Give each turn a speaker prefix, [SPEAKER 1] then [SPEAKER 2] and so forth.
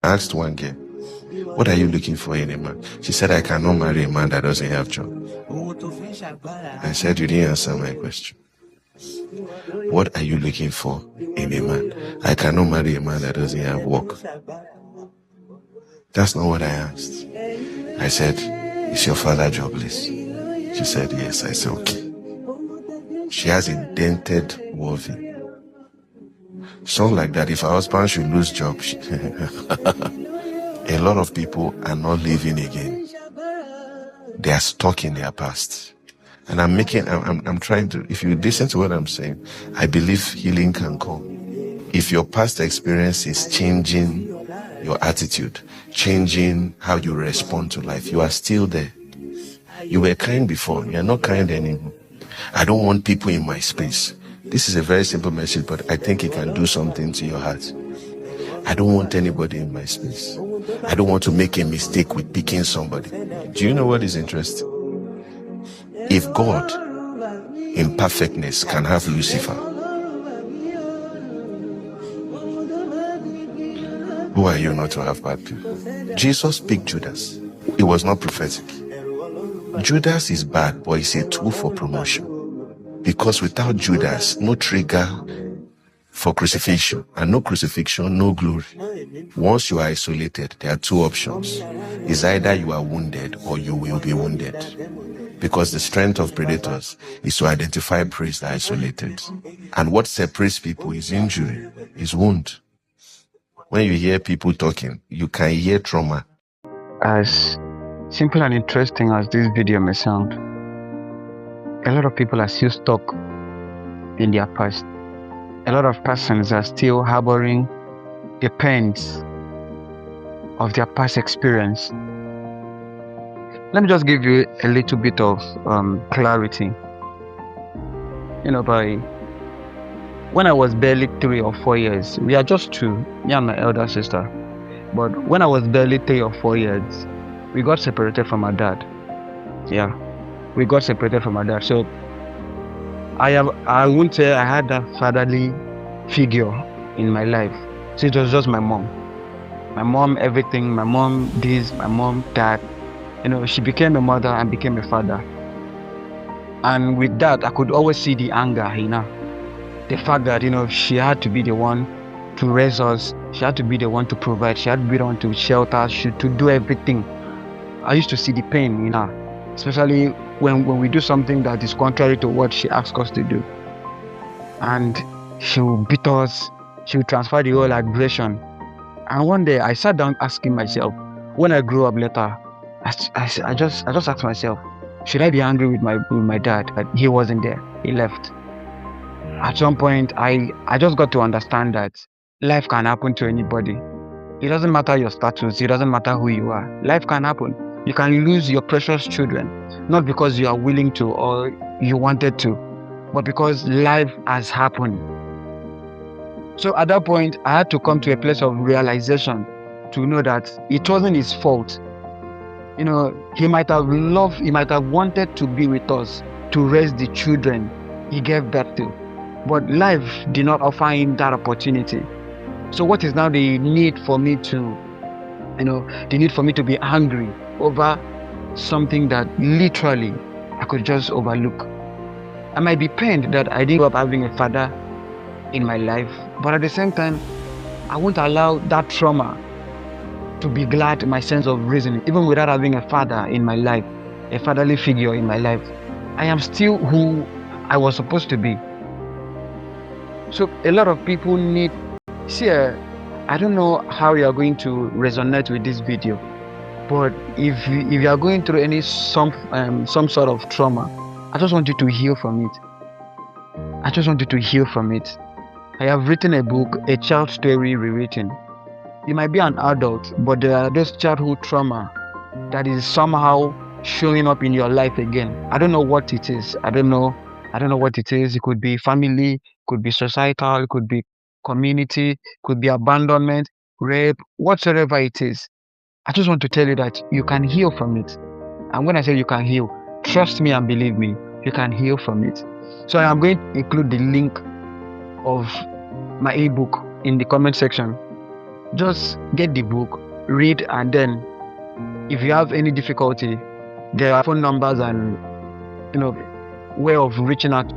[SPEAKER 1] I asked one girl, what are you looking for in a man? She said, I cannot marry a man that doesn't have job. I said, you didn't answer my question. What are you looking for in a man? I cannot marry a man that doesn't have work. That's not what I asked. I said, is your father jobless? She said, yes. I said, okay. She has a dented worthy. Something like that, if her husband should lose job, a lot of people are not living again. They are stuck in their past. And I'm trying to, if you listen to what I'm saying, I believe healing can come. If your past experience is changing your attitude, changing how you respond to life, you are still there. You were kind before, you're not kind anymore. I don't want people in my space. This is a very simple message, but I think it can do something to your heart. I don't want anybody in my space. I don't want to make a mistake with picking somebody. Do you know what is interesting? If God, in perfectness, can have Lucifer, who are you not to have bad people? Jesus picked Judas. It was not prophetic. Judas is bad, but it's a tool for promotion. Because without Judas, no trigger for crucifixion, and no crucifixion, no glory. Once you are isolated, there are two options. It's either you are wounded or you will be wounded. Because the strength of predators is to identify prey that are isolated. And what separates people is injury, is wound. When you hear people talking, you can hear trauma.
[SPEAKER 2] As simple and interesting as this video may sound, a lot of people are still stuck in their past. A lot of persons are still harboring the pains of their past experience. Let me just give you a little bit of clarity. When I was barely 3 or 4 years, we are just two, me and my elder sister. But when I was barely 3 or 4 years, we got separated from our dad. Yeah, we got separated from our dad. So I won't say I had that fatherly figure in my life. So it was just my mom. My mom, everything. My mom this, my mom that. She became a mother and became a father. And with that, I could always see the anger, the fact that, she had to be the one to raise us. She had to be the one to provide. She had to be the one to shelter us, to do everything. I used to see the pain in her, especially when we do something that is contrary to what she asks us to do. And she will beat us. She will transfer the whole aggression. And one day I sat down asking myself, when I grew up later, I just asked myself, should I be angry with my dad that he wasn't there? He left. At some point, I just got to understand that life can happen to anybody. It doesn't matter your status. It doesn't matter who you are. Life can happen. You can lose your precious children, not because you are willing to or you wanted to, but because life has happened. So at that point, I had to come to a place of realization to know that it wasn't his fault. He might have wanted to be with us to raise the children he gave birth to, but life did not offer him that opportunity. So what is now the need for me to, be angry over something that literally I could just overlook? I might be pained that I didn't grow up having a father in my life, but at the same time, I won't allow that trauma to be glad my sense of reasoning. Even without having a father in my life, a fatherly figure in my life, I am still who I was supposed to be. So a lot of people need, I don't know how you are going to resonate with this video, but if you are going through some sort of trauma, I just want you to heal from it. I just want you to heal from it. I have written a book, A Child Story Rewritten. You might be an adult, but there are those childhood trauma that is somehow showing up in your life again. I don't know what it is. I don't know what it is. It could be family, it could be societal, it could be community, it could be abandonment, rape, whatsoever it is. I just want to tell you that you can heal from it. And when I say you can heal, trust me and believe me, you can heal from it. So I am going to include the link of my ebook in the comment section. Just get the book, read, and then if you have any difficulty, there are phone numbers and way of reaching out